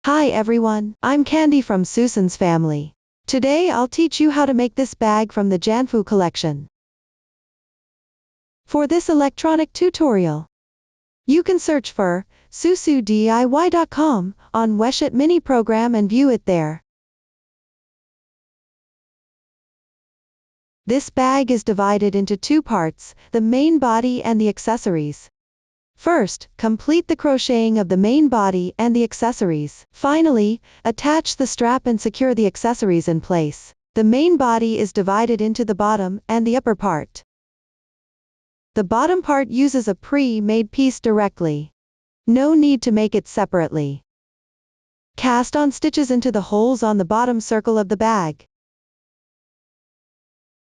Hi everyone, I'm Candy from Susan's family. Today I'll teach you how to make this bag from the Janfu collection. For this electronic tutorial, you can search for susodiy.com on Weshit mini program and view it there. This bag is divided into two parts, the main body and the accessories. First, complete the crocheting of the main body and the accessories. Finally, attach the strap and secure the accessories in place. The main body is divided into the bottom and the upper part. The bottom part uses a pre-made piece directly. No need to make it separately. Cast on stitches into the holes on the bottom circle of the bag.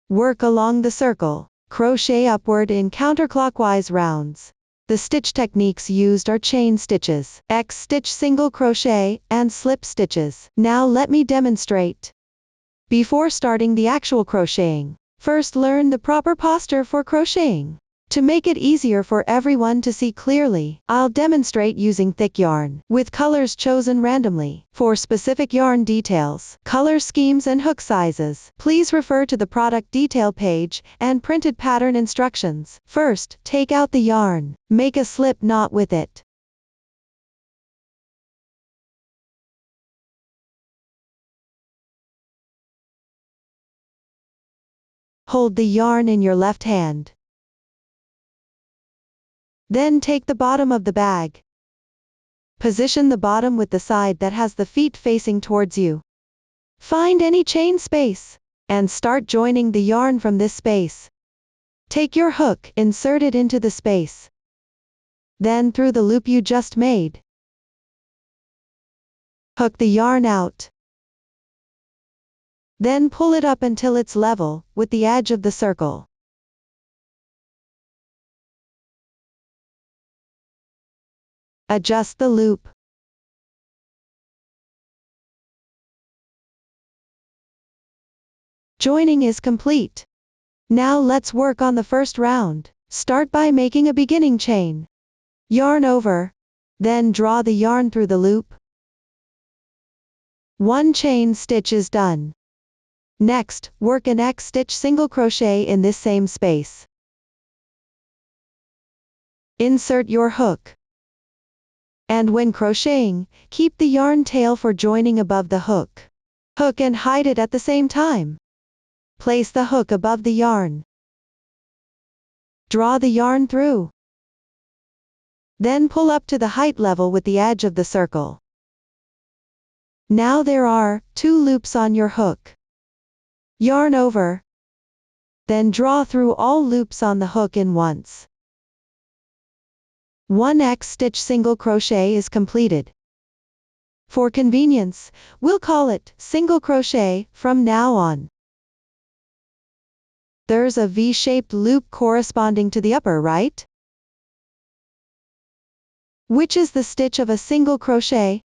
Work along the circle. Crochet upward in counterclockwise rounds. The stitch techniques used are chain stitches, X-stitch single crochet, and slip stitches. Now let me demonstrate. Before starting the actual crocheting, first learn the proper posture for crocheting. To make it easier for everyone to see clearly, I'll demonstrate using thick yarn, with colors chosen randomly. For specific yarn details, color schemes and hook sizes, please refer to the product detail page and printed pattern instructions. First, take out the yarn. Make a slip knot with it. Hold the yarn in your left hand. Then take the bottom of the bag. Position the bottom with the side that has the feet facing towards you. Find any chain space, and start joining the yarn from this space. Take your hook, insert it into the space. Then through the loop you just made. Hook the yarn out. Then pull it up until it's level with the edge of the circle. Adjust the loop. Joining is complete. Now let's work on the first round. Start by making a beginning chain. Yarn over. Then draw the yarn through the loop. One chain stitch is done. Next, work an X-stitch single crochet in this same space. Insert your hook. And when crocheting, keep the yarn tail for joining above the hook. Hook and hide it at the same time. Place the hook above the yarn. Draw the yarn through. Then pull up to the height level with the edge of the circle. Now there are 2 loops on your hook. Yarn over. Then draw through all loops on the hook in once. One X-stitch single crochet is completed. For convenience, we'll call it single crochet from now on. There's a V-shaped loop corresponding to the upper right, which is the stitch of a single crochet.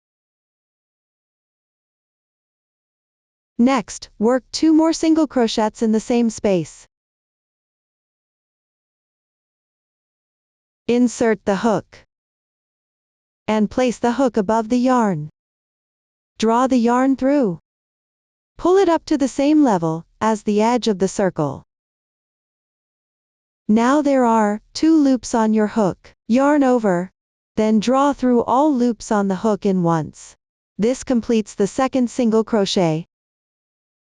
Next, work 2 more single crochets in the same space. Insert the hook. And place the hook above the yarn. Draw the yarn through. Pull it up to the same level as the edge of the circle. Now there are 2 loops on your hook. Yarn over. Then draw through all loops on the hook in once. This completes the second single crochet.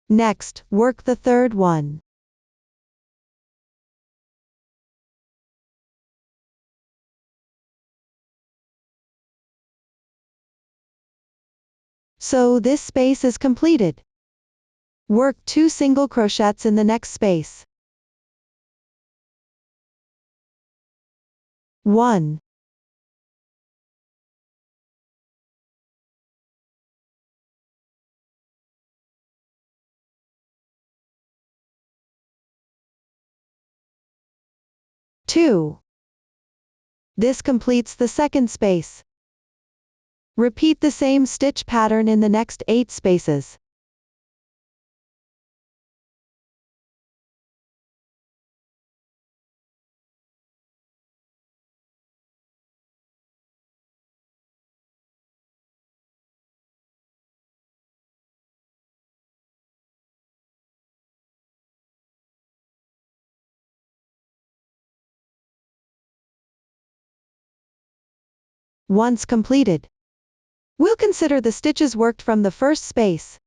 Next, work the third one. So this space is completed. Work 2 single crochets in the next space. 1. 2. This completes the second space. Repeat the same stitch pattern in the next 8 spaces. Once completed, we'll consider the stitches worked from the first space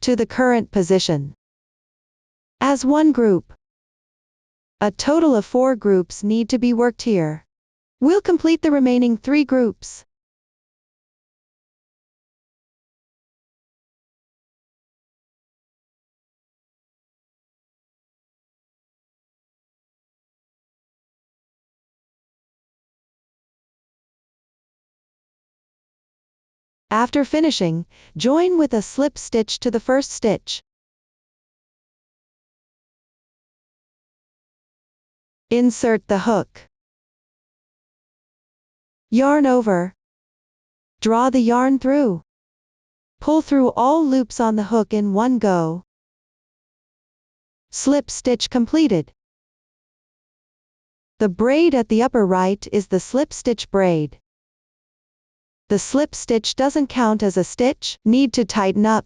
to the current position as one group. A total of 4 groups need to be worked here. We'll complete the remaining 3 groups. After finishing, join with a slip stitch to the first stitch. Insert the hook. Yarn over. Draw the yarn through. Pull through all loops on the hook in one go. Slip stitch completed. The braid at the upper right is the slip stitch braid. The slip stitch doesn't count as a stitch, need to tighten up.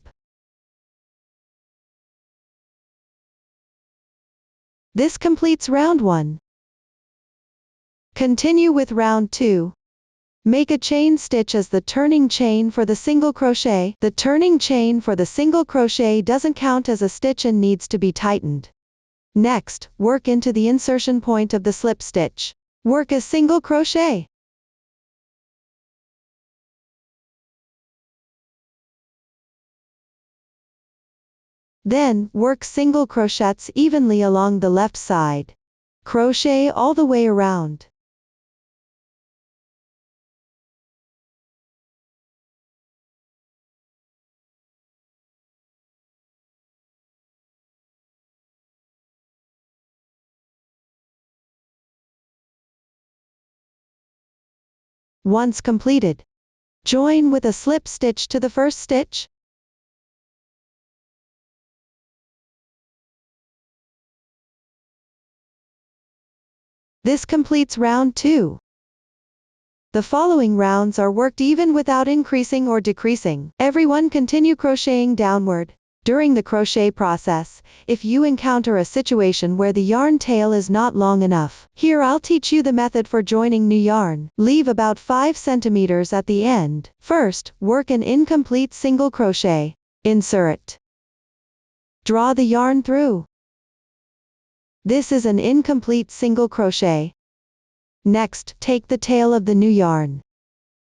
This completes round 1. Continue with round 2. Make a chain stitch as the turning chain for the single crochet. The turning chain for the single crochet doesn't count as a stitch and needs to be tightened. Next, work into the insertion point of the slip stitch. Work a single crochet. Then, work single crochets evenly along the left side. Crochet all the way around. Once completed, join with a slip stitch to the first stitch. This completes round 2. The following rounds are worked even without increasing or decreasing. Everyone continue crocheting downward. During the crochet process, if you encounter a situation where the yarn tail is not long enough, here I'll teach you the method for joining new yarn. Leave about 5 centimeters at the end. First, work an incomplete single crochet. Insert. Draw the yarn through. This is an incomplete single crochet. Next, take the tail of the new yarn.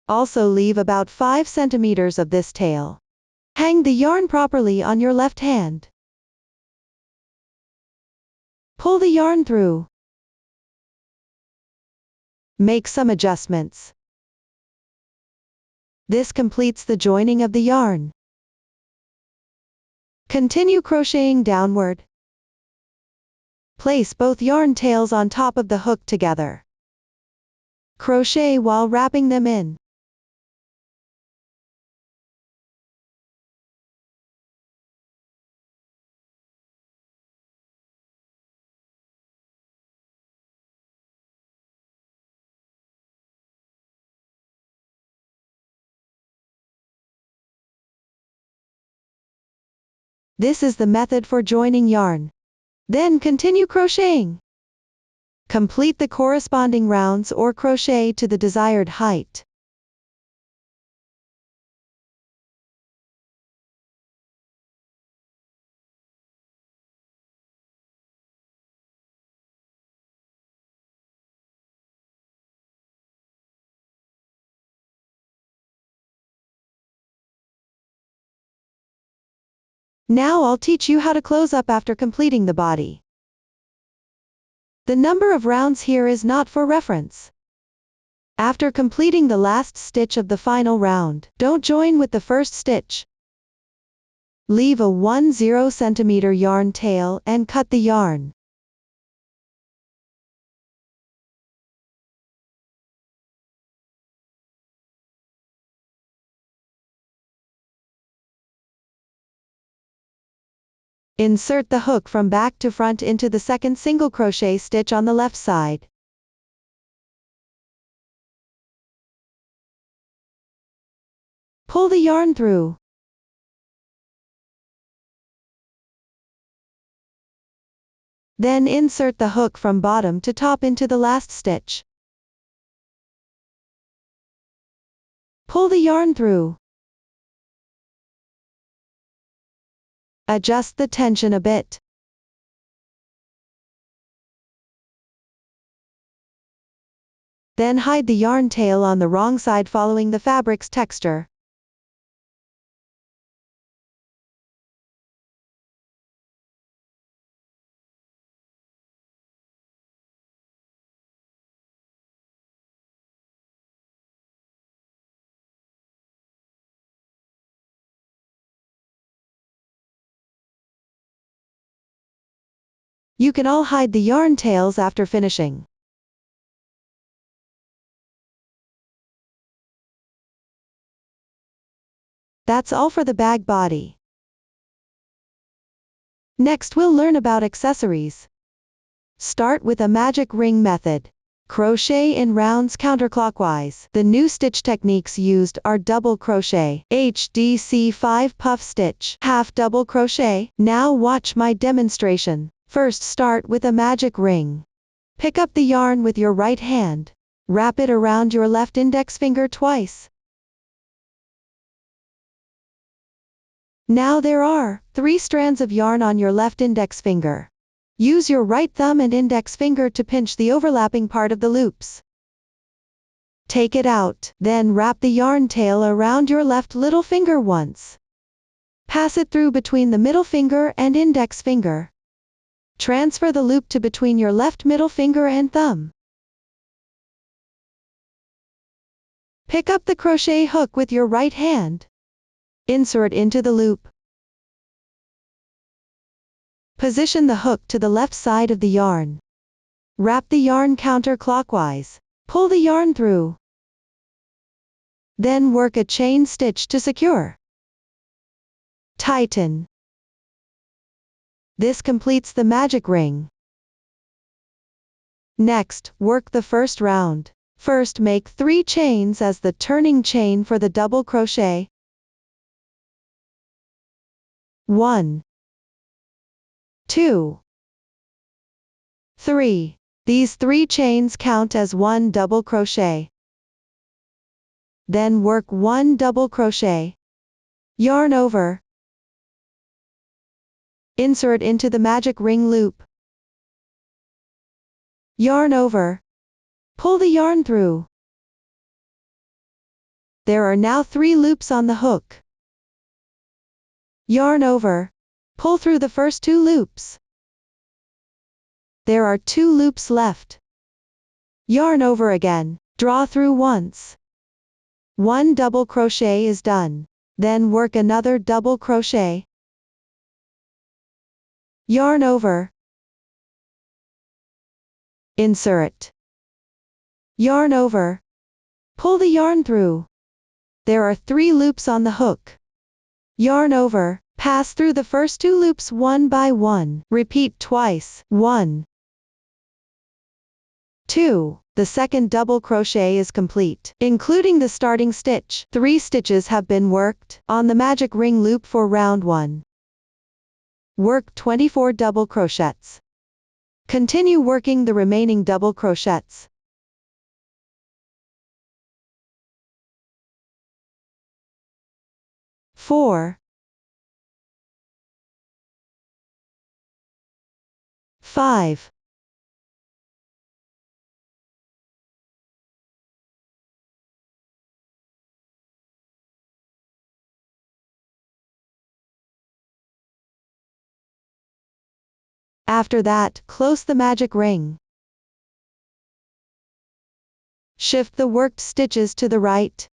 Also leave about 5 centimeters of this tail. Hang the yarn properly on your left hand. Pull the yarn through. Make some adjustments. This completes the joining of the yarn. Continue crocheting downward. Place both yarn tails on top of the hook together. Crochet while wrapping them in. This is the method for joining yarn. Then continue crocheting. Complete the corresponding rounds or crochet to the desired height. Now I'll teach you how to close up after completing the body. The number of rounds here is not for reference. After completing the last stitch of the final round, don't join with the first stitch. Leave a 10 cm yarn tail and cut the yarn. Insert the hook from back to front into the second single crochet stitch on the left side. Pull the yarn through. Then insert the hook from bottom to top into the last stitch. Pull the yarn through. Adjust the tension a bit. Then hide the yarn tail on the wrong side following the fabric's texture. You can all hide the yarn tails after finishing. That's all for the bag body. Next we'll learn about accessories. Start with a magic ring method. Crochet in rounds counterclockwise. The new stitch techniques used are double crochet, HDC 5 puff stitch, half double crochet. Now watch my demonstration. First start with a magic ring. Pick up the yarn with your right hand. Wrap it around your left index finger twice. Now there are 3 strands of yarn on your left index finger. Use your right thumb and index finger to pinch the overlapping part of the loops. Take it out, then wrap the yarn tail around your left little finger once. Pass it through between the middle finger and index finger. Transfer the loop to between your left middle finger and thumb. Pick up the crochet hook with your right hand. Insert into the loop. Position the hook to the left side of the yarn. Wrap the yarn counterclockwise. Pull the yarn through. Then work a chain stitch to secure. Tighten. This completes the magic ring. Next, work the first round. First make 3 chains as the turning chain for the double crochet. 1, 2, 3. These 3 chains count as 1 double crochet. Then work 1 double crochet. Yarn over. Insert into the magic ring loop. Yarn over. Pull the yarn through. There are now 3 loops on the hook. Yarn over. Pull through the first 2 loops. There are 2 loops left. Yarn over again. Draw through once. 1 double crochet is done. Then work another double crochet. Yarn over. Insert. Yarn over. Pull the yarn through. There are 3 loops on the hook. Yarn over. Pass through the first 2 loops one by one. Repeat twice. 1, 2. The second double crochet is complete. Including the starting stitch, 3 stitches have been worked on the magic ring loop for round 1. Work 24 double crochets. Continue working the remaining double crochets. Four, 5, 'After that, close the magic ring. Shift the worked stitches to the right.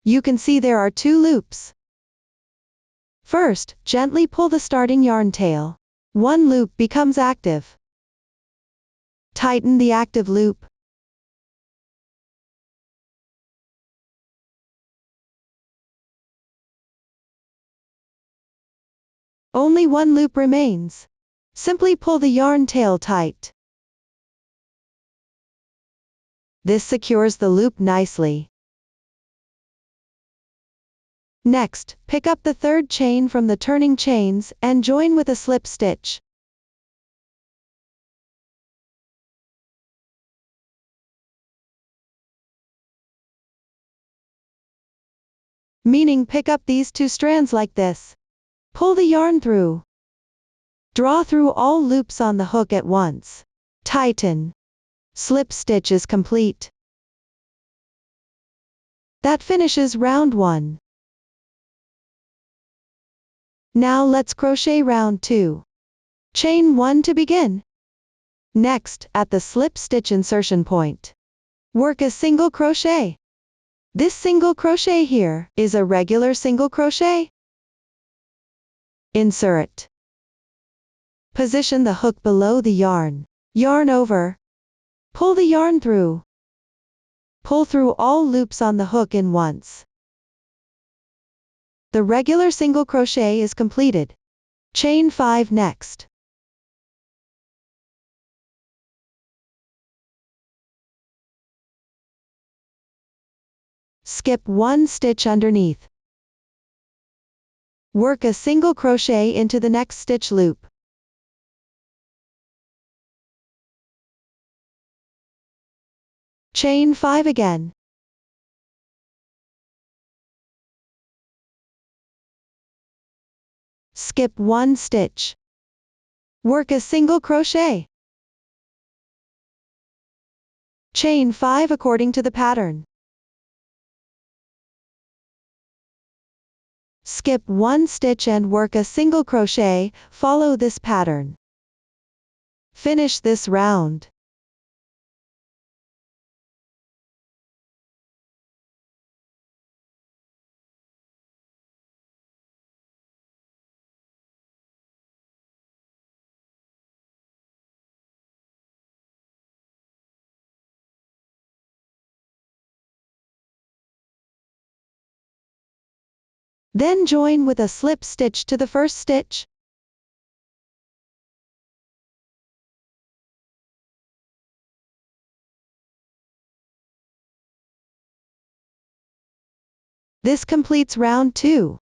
You can see there are 2 loops. First, gently pull the starting yarn tail. 1 loop becomes active. Tighten the active loop. Only 1 loop remains. Simply pull the yarn tail tight. This secures the loop nicely. Next, pick up the 3rd chain from the turning chains and join with a slip stitch. meaning pick up these 2 strands like this. Pull the yarn through. Draw through all loops on the hook at once. Tighten. Slip stitch is complete. That finishes round 1. Now let's crochet round 2. Chain 1 to begin. Next, at the slip stitch insertion point, work a single crochet. This single crochet here is a regular single crochet. Insert. Position the hook below the yarn. Yarn over. Pull the yarn through. Pull through all loops on the hook in once. The regular single crochet is completed. Chain 5 next. Skip 1 stitch underneath. Work a single crochet into the next stitch loop. Chain 5 again. Skip 1 stitch. Work a single crochet. Chain 5 according to the pattern. Skip 1 stitch and work a single crochet, follow this pattern. Finish this round. Then join with a slip stitch to the first stitch. This completes round 2.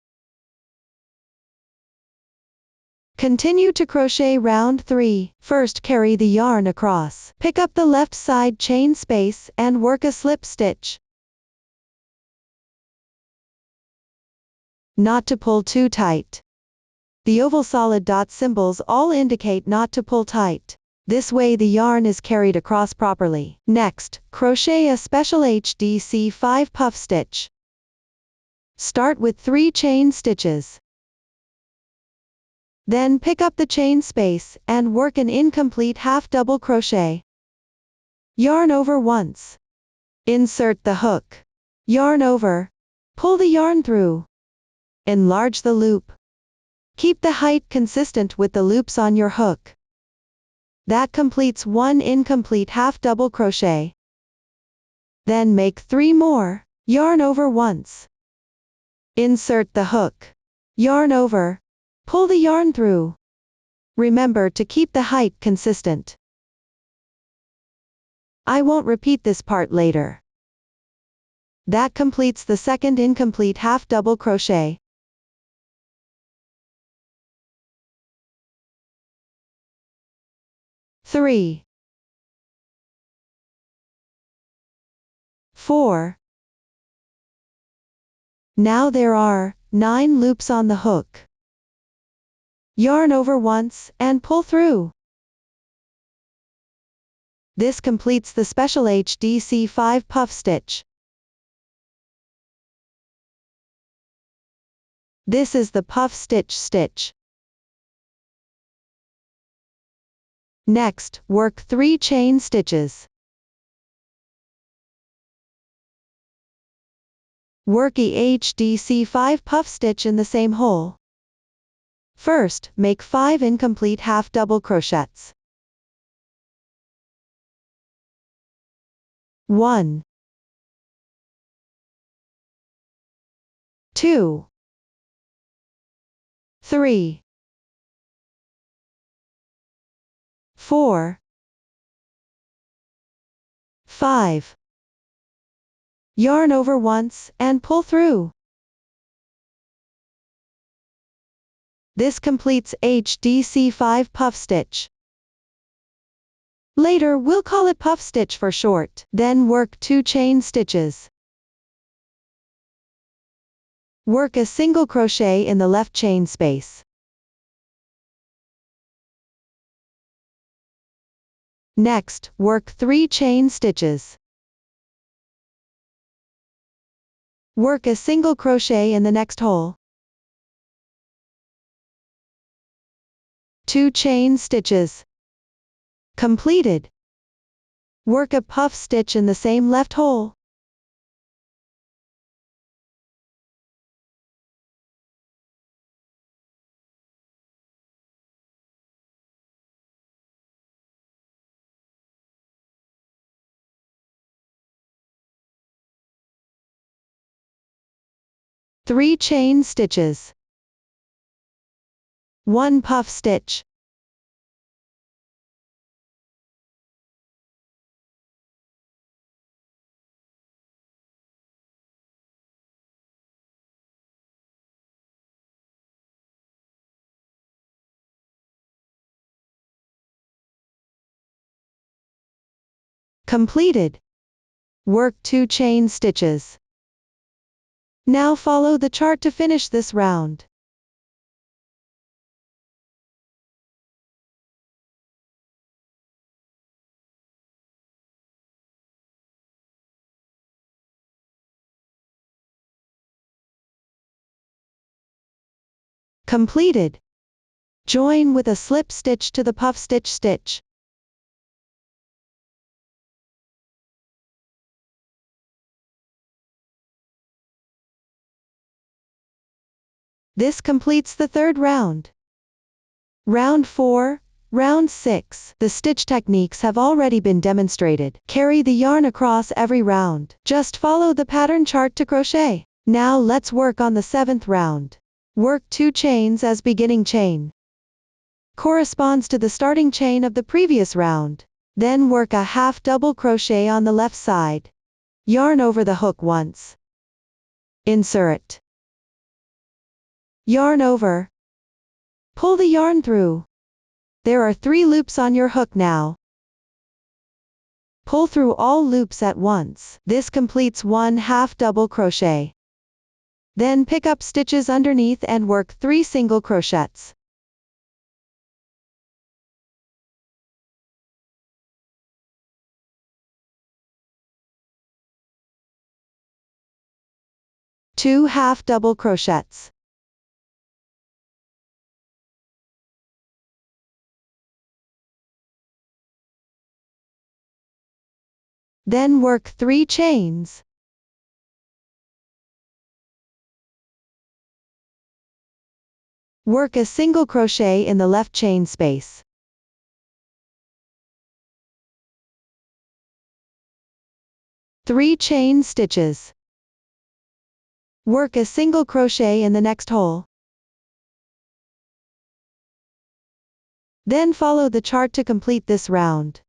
Continue to crochet round 3. First carry the yarn across. Pick up the left side chain space and work a slip stitch. Not to pull too tight. The oval solid dot symbols all indicate not to pull tight. This way the yarn is carried across properly. Next, crochet a special HDC 5 puff stitch. Start with 3 chain stitches. Then pick up the chain space and work an incomplete half double crochet. Yarn over once. Insert the hook. Yarn over. Pull the yarn through. Enlarge the loop. Keep the height consistent with the loops on your hook. That completes 1 incomplete half double crochet. Then make 3 more. Yarn over once. Insert the hook. Yarn over. Pull the yarn through. Remember to keep the height consistent. I won't repeat this part later. That completes the second incomplete half double crochet. Three, 4. Now there are 9 loops on the hook. Yarn over once and pull through. This completes the special HDC 5 puff stitch. This is the puff stitch. Next, work 3 chain stitches. Work a HDC 5 puff stitch in the same hole. First, make 5 incomplete half double crochets. 1, 2, 3, 4, 5. Yarn over once and pull through. This completes HDC 5 puff stitch. Later we'll call it puff stitch for short. Then work 2 chain stitches. Work a single crochet in the left chain space. Next, work 3 chain stitches. Work a single crochet in the next hole. 2 chain stitches. Completed. Work a puff stitch in the same left hole. Three chain stitches. 1 puff stitch. Completed. Work 2 chain stitches. Now follow the chart to finish this round. Completed. Join with a slip stitch to the puff stitch stitch. This completes the third round. Round 4, round 6. The stitch techniques have already been demonstrated. Carry the yarn across every round. Just follow the pattern chart to crochet. Now let's work on the 7th round. Work 2 chains as beginning chain. Corresponds to the starting chain of the previous round. Then work a half double crochet on the left side. Yarn over the hook once. Insert. Yarn over. Pull the yarn through. There are 3 loops on your hook now. Pull through all loops at once. This completes 1 half double crochet. Then pick up stitches underneath and work 3 single crochets. Two half double crochets. Then work 3 chains. Work a single crochet in the left chain space. Three chain stitches. Work a single crochet in the next hole. Then follow the chart to complete this round.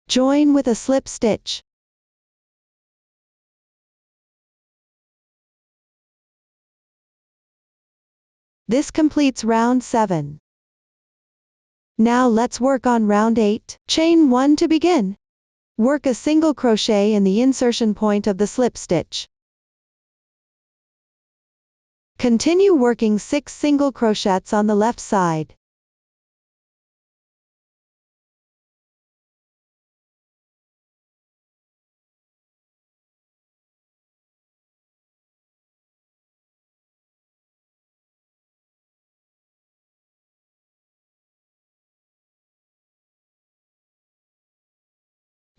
Join with a slip stitch. This completes round 7. Now let's work on round 8. Chain 1 to begin. Work a single crochet in the insertion point of the slip stitch. Continue working 6 single crochets on the left side.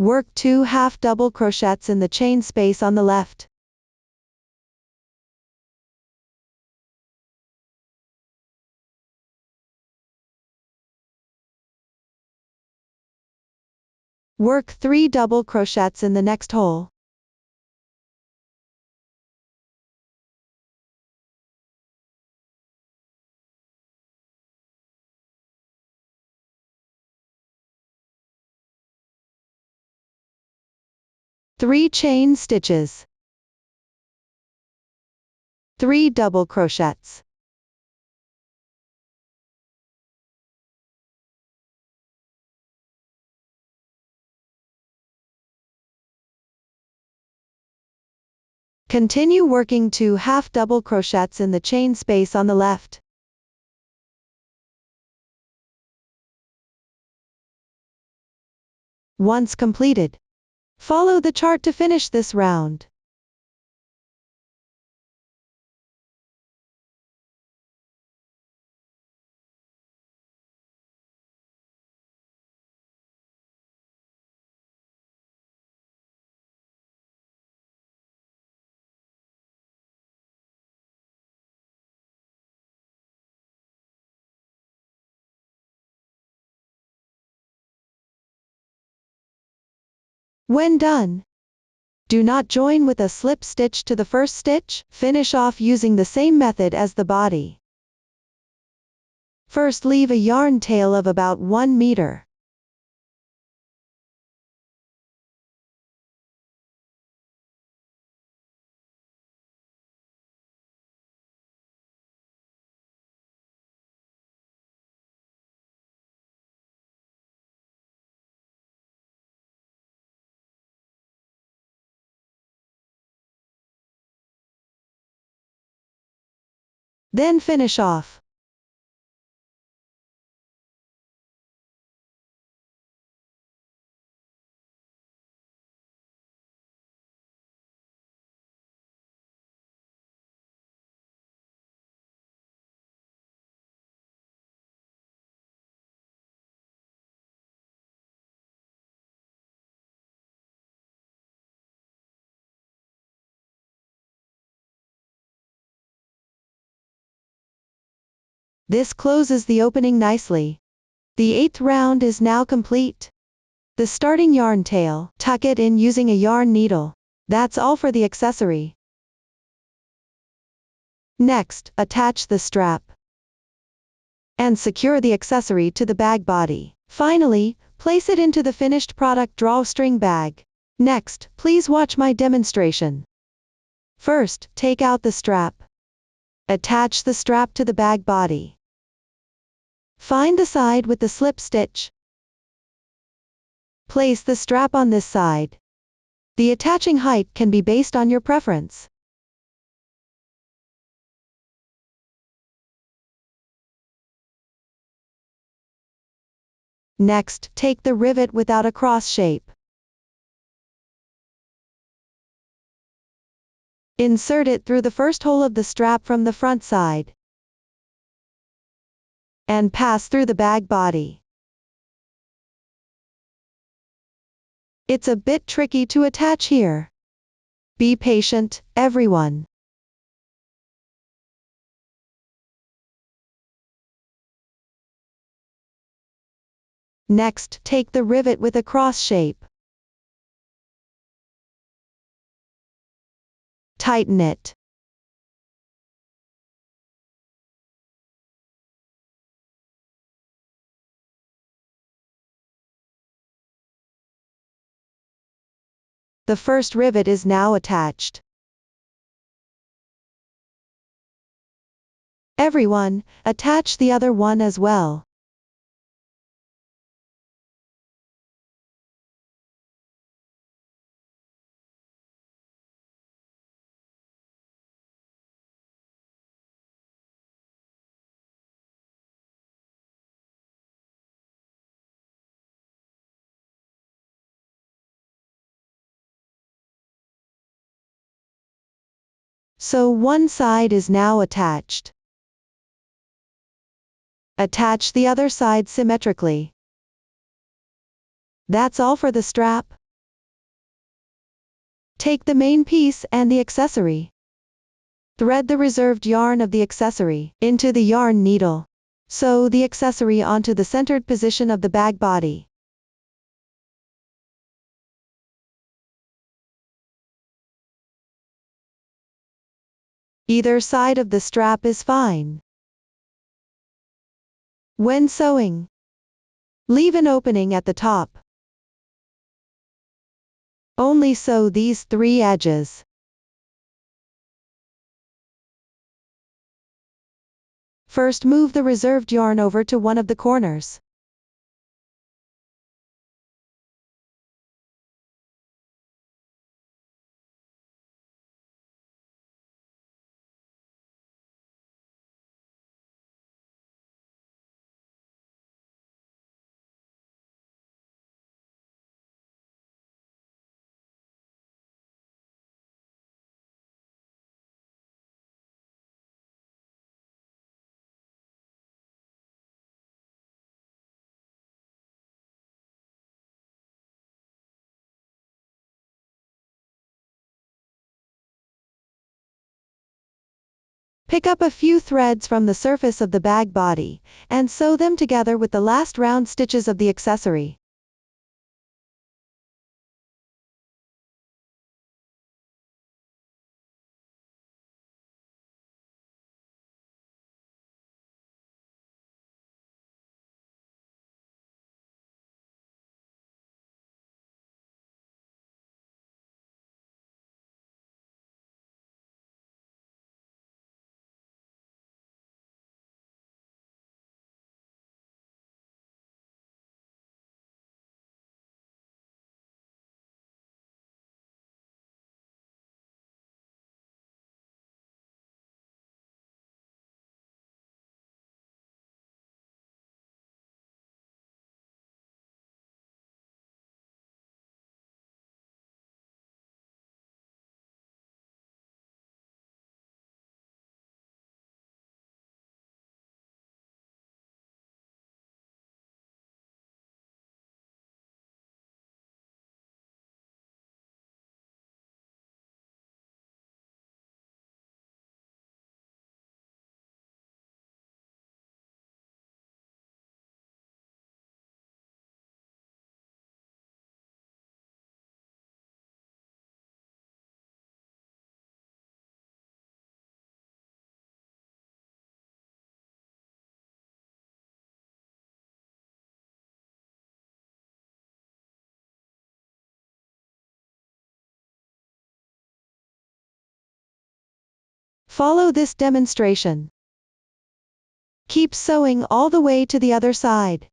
Work 2 half double crochets in the chain space on the left. Work 3 double crochets in the next hole. 3 chain stitches, 3 double crochets. Continue working 2 half double crochets in the chain space on the left. Once completed, follow the chart to finish this round. When done, do not join with a slip stitch to the first stitch. Finish off using the same method as the body. First, leave a yarn tail of about 1 meter. Then finish off. This closes the opening nicely. The 8th round is now complete. The starting yarn tail, tuck it in using a yarn needle. That's all for the accessory. Next, attach the strap and secure the accessory to the bag body. Finally, place it into the finished product drawstring bag. Next, please watch my demonstration. First, take out the strap. Attach the strap to the bag body. Find the side with the slip stitch. Place the strap on this side. The attaching height can be based on your preference. Next, take the rivet without a cross shape. Insert it through the first hole of the strap from the front side and pass through the bag body. It's a bit tricky to attach here. Be patient, everyone. Next, take the rivet with a cross shape. Tighten it. The first rivet is now attached. Everyone, attach the other one as well. So one side is now attached. Attach the other side symmetrically. That's all for the strap. Take the main piece and the accessory. Thread the reserved yarn of the accessory into the yarn needle. Sew the accessory onto the centered position of the bag body. Either side of the strap is fine. When sewing, leave an opening at the top. Only sew these 3 edges. First, move the reserved yarn over to one of the corners. Pick up a few threads from the surface of the bag body, and sew them together with the last round stitches of the accessory. Follow this demonstration. Keep sewing all the way to the other side.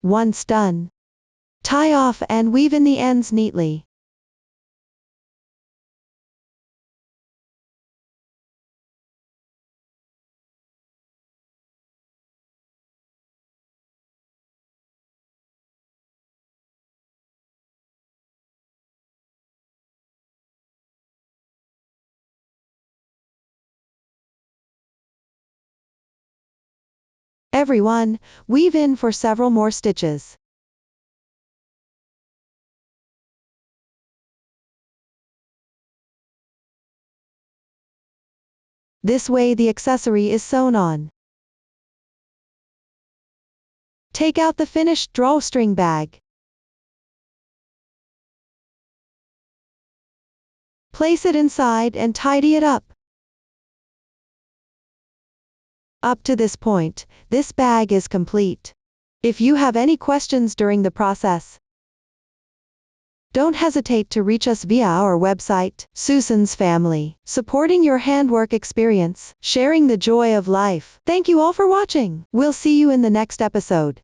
Once done, tie off and weave in the ends neatly. Everyone, weave in for several more stitches. This way the accessory is sewn on. Take out the finished drawstring bag. Place it inside and tidy it up. Up to this point, this bag is complete. If you have any questions during the process, don't hesitate to reach us via our website, Susan's Family, supporting your handwork experience, sharing the joy of life. Thank you all for watching. We'll see you in the next episode.